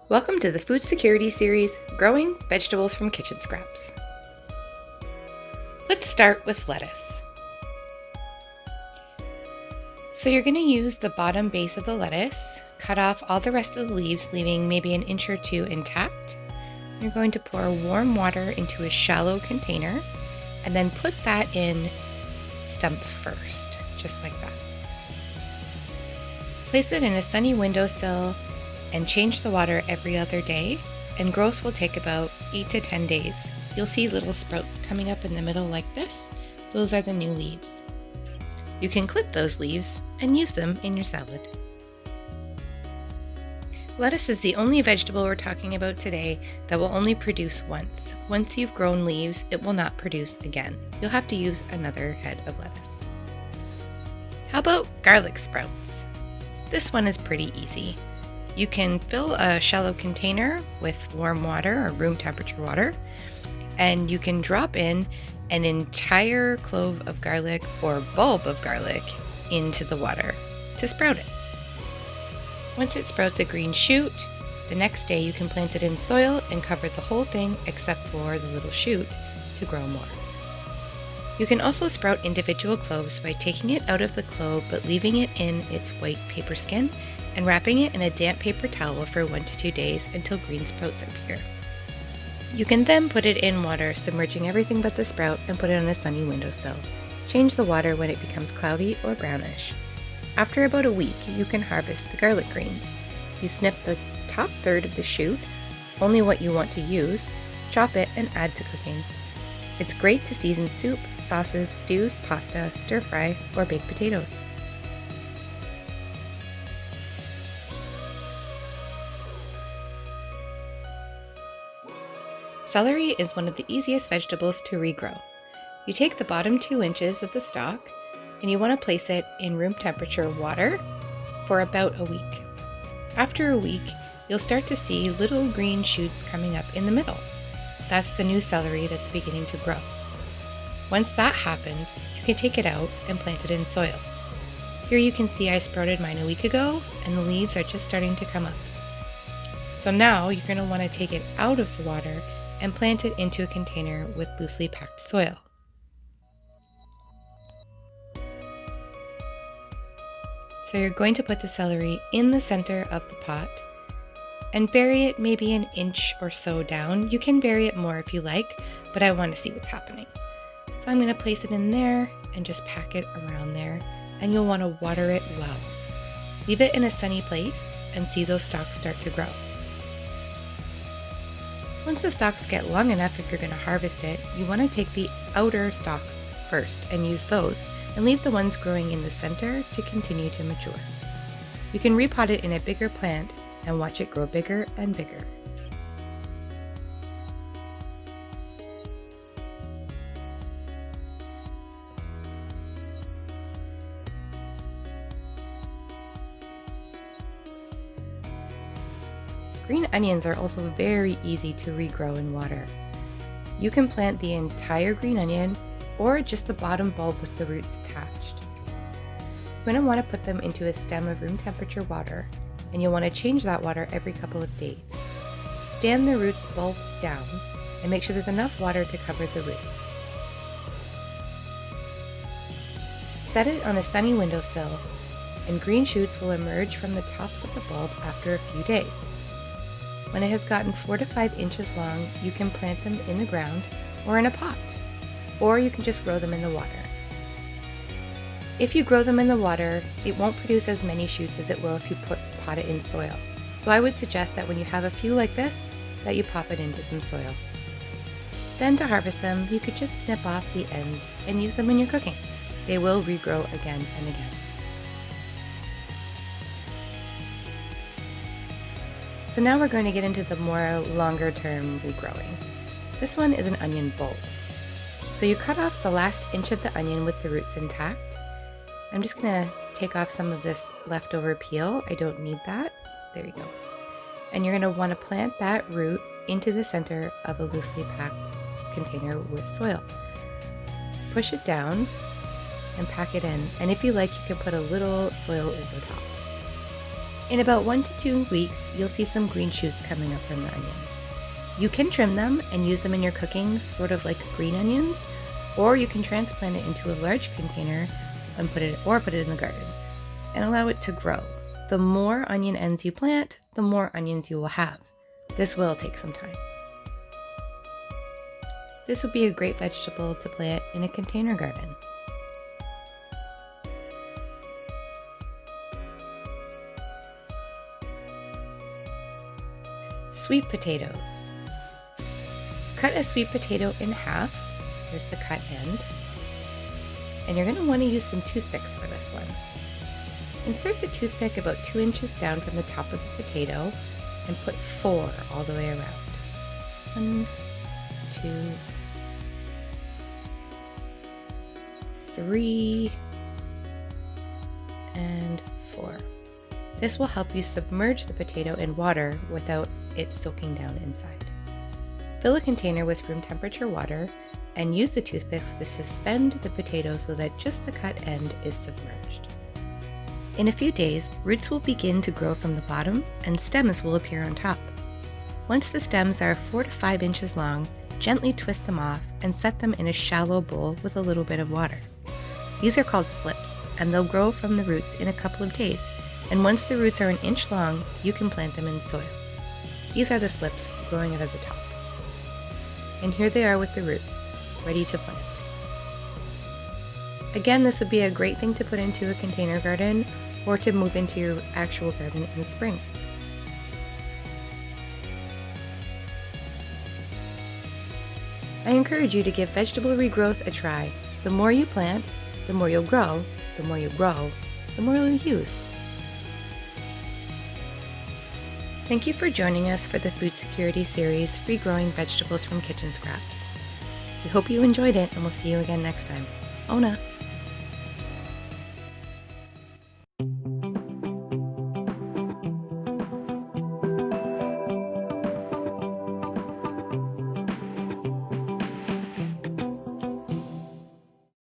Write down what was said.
Welcome to the Food Security Series, Growing Vegetables from Kitchen Scraps. Let's start with lettuce. So you're going to use the bottom base of the lettuce, cut off all the rest of the leaves, leaving maybe an inch or two intact. You're going to pour warm water into a shallow container and then put that in stump first, just like that. Place it in a sunny windowsill and change the water every other day, and growth will take about 8 to 10 days. You'll see little sprouts coming up in the middle like this. Those are the new leaves. You can clip those leaves and use them in your salad. Lettuce is the only vegetable we're talking about today that will only produce once. Once you've grown leaves, it will not produce again. You'll have to use another head of lettuce. How about garlic sprouts? This one is pretty easy. You can fill a shallow container with warm water or room temperature water, and you can drop in an entire clove of garlic or bulb of garlic into the water to sprout it. Once it sprouts a green shoot, the next day you can plant it in soil and cover the whole thing except for the little shoot to grow more. You can also sprout individual cloves by taking it out of the clove but leaving it in its white paper skin and wrapping it in a damp paper towel for 1 to 2 days until green sprouts appear. You can then put it in water, submerging everything but the sprout, and put it on a sunny windowsill. Change the water when it becomes cloudy or brownish. After about a week, you can harvest the garlic greens. You snip the top third of the shoot, only what you want to use, chop it, and add to cooking. It's great to season soup, sauces, stews, pasta, stir fry, or baked potatoes. Celery is one of the easiest vegetables to regrow. You take the bottom 2 inches of the stalk and you want to place it in room temperature water for about a week. After a week, you'll start to see little green shoots coming up in the middle. That's the new celery that's beginning to grow. Once that happens, you can take it out and plant it in soil. Here you can see I sprouted mine a week ago and the leaves are just starting to come up. So now you're going to want to take it out of the water and plant it into a container with loosely packed soil. So you're going to put the celery in the center of the pot and bury it maybe an inch or so down. You can bury it more if you like, but I want to see what's happening. So I'm going to place it in there and just pack it around there, and you'll want to water it well. Leave it in a sunny place and see those stalks start to grow. Once the stalks get long enough, if you're going to harvest it, you want to take the outer stalks first and use those, and leave the ones growing in the center to continue to mature. You can repot it in a bigger plant and watch it grow bigger and bigger. Green onions are also very easy to regrow in water. You can plant the entire green onion or just the bottom bulb with the roots attached. You're going to want to put them into a stem of room temperature water, and you'll want to change that water every couple of days. Stand the roots bulbs down and make sure there's enough water to cover the roots. Set it on a sunny windowsill, and green shoots will emerge from the tops of the bulb after a few days. When it has gotten 4 to 5 inches long, you can plant them in the ground or in a pot, or you can just grow them in the water. If you grow them in the water, it won't produce as many shoots as it will if you pot it in soil. So I would suggest that when you have a few like this, that you pop it into some soil. Then to harvest them, you could just snip off the ends and use them in your cooking. They will regrow again and again. So now we're going to get into the more longer term regrowing. This one is an onion bulb. So you cut off the last inch of the onion with the roots intact. I'm just going to take off some of this leftover peel. I don't need that. There you go. And you're going to want to plant that root into the center of a loosely packed container with soil. Push it down and pack it in. And if you like, you can put a little soil over top. In about 1 to 2 weeks, you'll see some green shoots coming up from the onion. You can trim them and use them in your cooking, sort of like green onions, or you can transplant it into a large container and put it in the garden and allow it to grow. The more onion ends you plant, the more onions you will have. This will take some time. This would be a great vegetable to plant in a container garden. Sweet potatoes. Cut a sweet potato in half. Here's the cut end. And you're going to want to use some toothpicks for this one. Insert the toothpick about 2 inches down from the top of the potato and put 4 all the way around. 1, 2, 3, and 4. This will help you submerge the potato in water without it soaking down inside. Fill a container with room temperature water and use the toothpicks to suspend the potato so that just the cut end is submerged. In a few days, roots will begin to grow from the bottom and stems will appear on top. Once the stems are 4 to 5 inches long, gently twist them off and set them in a shallow bowl with a little bit of water. These are called slips, and they'll grow from the roots in a couple of days, and once the roots are 1 inch long, you can plant them in soil. These are the slips growing out of the top. And here they are with the roots, ready to plant. Again, this would be a great thing to put into a container garden or to move into your actual garden in the spring. I encourage you to give vegetable regrowth a try. The more you plant, the more you'll grow. The more you grow, the more you'll use. Thank you for joining us for the Food Security Series, Regrowing Vegetables from Kitchen Scraps. We hope you enjoyed it, and we'll see you again next time. Ona!